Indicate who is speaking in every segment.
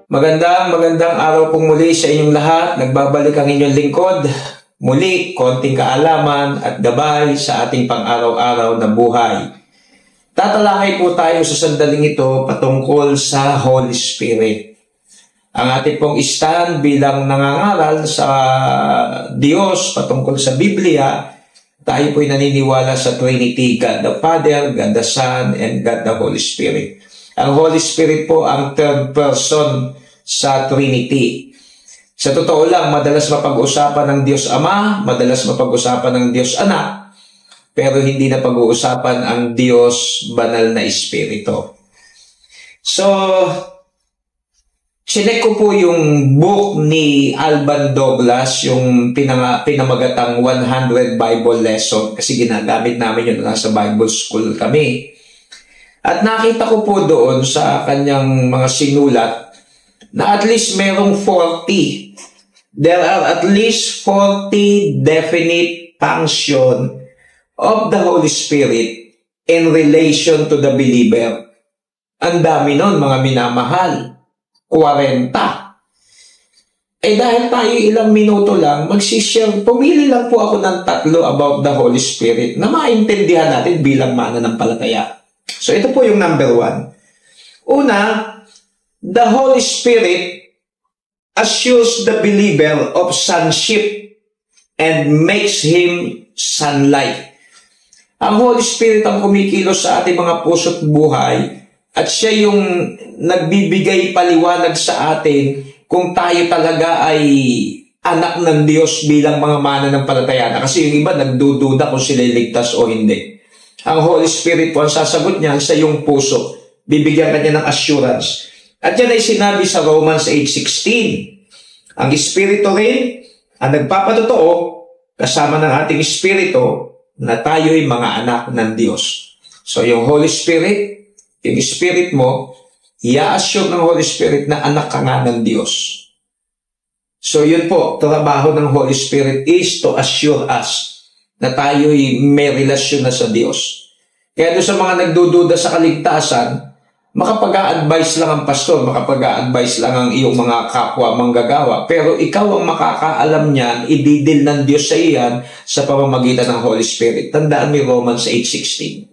Speaker 1: Magandang araw pong muli sa inyong lahat. Nagbabalik ang inyong lingkod. Muli, konting kaalaman at gabay sa ating pang-araw-araw na buhay. Tatalakay po tayo sa sandaling ito patungkol sa Holy Spirit. Ang ating pong stand bilang nangangaral sa Diyos patungkol sa Biblia, tayo po'y naniniwala sa Trinity, God the Father, God the Son, and God the Holy Spirit. Ang Holy Spirit po ang third person sa Trinity. Sa totoo lang, madalas mapag-usapan ng Diyos Ama, madalas mapag-usapan ng Diyos Anak, pero hindi na pag-uusapan ang Diyos Banal na Espiritu. So, sinek ko po yung book ni Alban Douglas, yung pinamagatang 100 Bible Lesson, kasi ginagamit namin yun nasa Bible School kami. At nakita ko po doon sa kanyang mga sinulat na at least merong 40. There are at least 40 definite function of the Holy Spirit in relation to the believer. Ang dami nun, mga minamahal. 40. Dahil tayo ilang minuto lang, magsishare, pumili lang po ako ng 3 about the Holy Spirit na maintindihan natin bilang mananampalataya. So ito po yung number 1. Una, the Holy Spirit assures the believer of sonship and makes him son-like. Ang Holy Spirit ang kumikilos sa ating mga puso't buhay at siya yung nagbibigay paliwanag sa atin kung tayo talaga ay anak ng Diyos bilang mga mananampalataya. Kasi yung iba nagdududa kung sila ligtas o hindi. Ang Holy Spirit po ang sasagot niya sa iyong puso. Bibigyan ka niya ng assurance. At yan ay sinabi sa Romans 8:16. Ang Espiritu rin ang nagpapatotoo kasama ng ating Espiritu na tayo ay mga anak ng Diyos. So yung Holy Spirit, yung Spirit mo, i-assure ng Holy Spirit na anak ka nga ng Diyos. So yun po, trabaho ng Holy Spirit is to assure us na tayo'y may relasyon na sa Diyos. Kaya doon sa mga nagdududa sa kaligtasan, makapag-a-advise lang ang pastor, makapag-a-advise lang ang iyong mga kapwa manggagawa, pero ikaw ang makakaalam niyan, ididil ng Diyos sa iyan sa pamamagitan ng Holy Spirit. Tandaan mo Romans 8:16.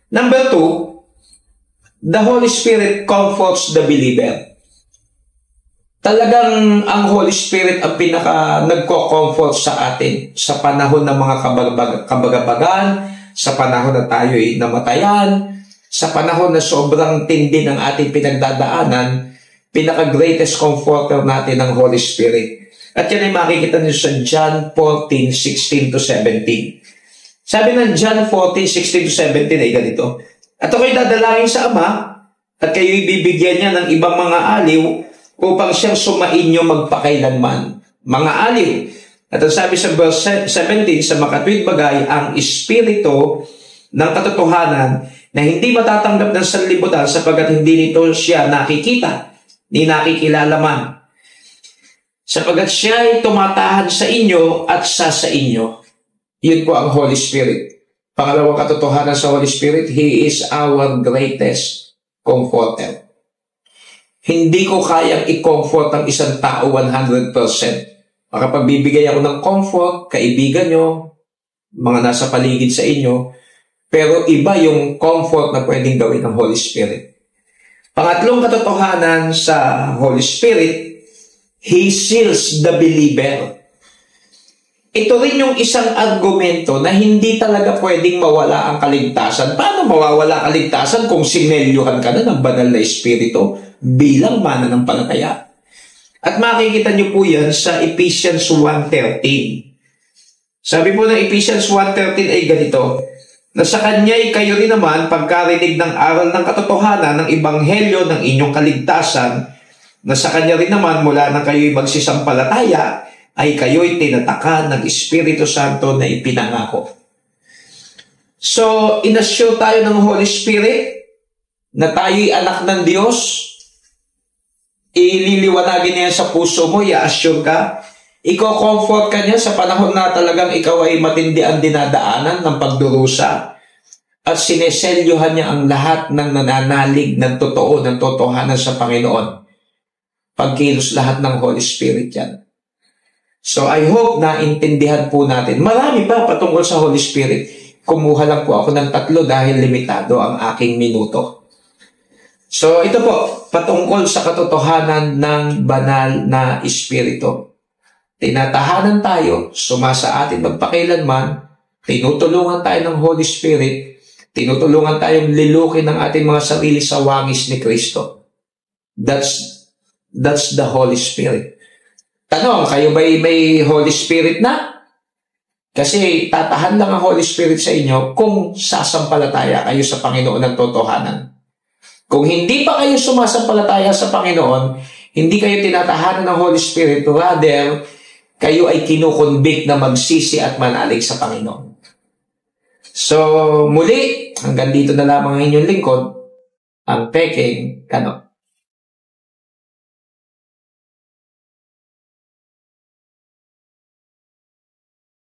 Speaker 1: Number 2, the Holy Spirit comforts the believer. Talagang ang Holy Spirit ang nagko-comfort sa atin sa panahon ng mga kabagabagan, sa panahon na tayo'y namatayan, sa panahon na sobrang tindi ng ating pinagdadaanan, pinaka-greatest comforter natin ang Holy Spirit. At yan ay makikita niyo sa John 14:16-17. Sabi ng John 14:16-17 ay ganito, "At ako'y dadalangin sa Ama, at kayo'y bibigyan niya ng ibang mga aliw, upang siyang sumainyo magpakailanman." Mga aliw. At ang sabi sa verse 17, sa makatwid bagay, ang Espiritu ng katotohanan na hindi matatanggap ng sanlibutan sapagkat hindi nito siya nakikita, ni nakikilala man. Sapagkat siya ay tumatahan sa inyo at sa inyo. Yun po ang Holy Spirit. Pangalawang katotohanan sa Holy Spirit, He is our greatest comforter. Hindi ko kayang i-comfort ang isang tao 100%. Makapagbibigay ako ng comfort, kaibigan nyo, mga nasa paligid sa inyo, pero iba yung comfort na pwedeng gawin ng Holy Spirit. Pangatlong katotohanan sa Holy Spirit, He seals the believer. Ito rin yung isang argumento na hindi talaga pwedeng mawala ang kaligtasan. Paano mawawala ang kaligtasan kung sinelyuhan ka na ng banal na Espiritu bilang mananampalataya? At makikita niyo po yan sa Ephesians 1:13. Sabi po ng Ephesians 1:13 ay ganito, na sa Kanya'y kayo rin naman pagkarinig ng aral ng katotohanan ng Ebanghelyo ng inyong kaligtasan, na sa Kanya rin naman mula nang kayo'y magsisampalataya, ay kayo'y tinatakan ng Espiritu Santo na ipinangako. So, inassure tayo ng Holy Spirit na tayo'y anak ng Diyos. Ililiwanagin niya sa puso mo, i-assure ka. Iko-comfort ka niya sa panahon na talagang ikaw ay matindi ang dinadaanan ng pagdurusa. At sineselyuhan niya ang lahat ng nananalig ng totoo, ng totohanan sa Panginoon. pagkilos lahat ng Holy Spirit yan. So I hope na intindihan po natin. Marami pa patungkol sa Holy Spirit. Kumuha lang po ako ng 3 dahil limitado ang aking minuto. So ito po, patungkol sa katotohanan ng banal na Espiritu. Tinatahanan tayo, sumasa atin magpakailanman, tinutulungan tayo ng Holy Spirit, tinutulungan tayong lilukin ng ating mga sarili sa wangis ni Kristo. That's the Holy Spirit. Tanong, kayo ba may Holy Spirit na? Kasi tatahan lang ang Holy Spirit sa inyo kung sasampalataya kayo sa Panginoon ng totohanan. Kung hindi pa kayo sumasampalataya sa Panginoon, hindi kayo tinatahanan ng Holy Spirit, rather, kayo ay kinukonvict na magsisi at manalig sa Panginoon. So, muli, hanggang dito na lamang ang inyong lingkod, ang Peking Kano.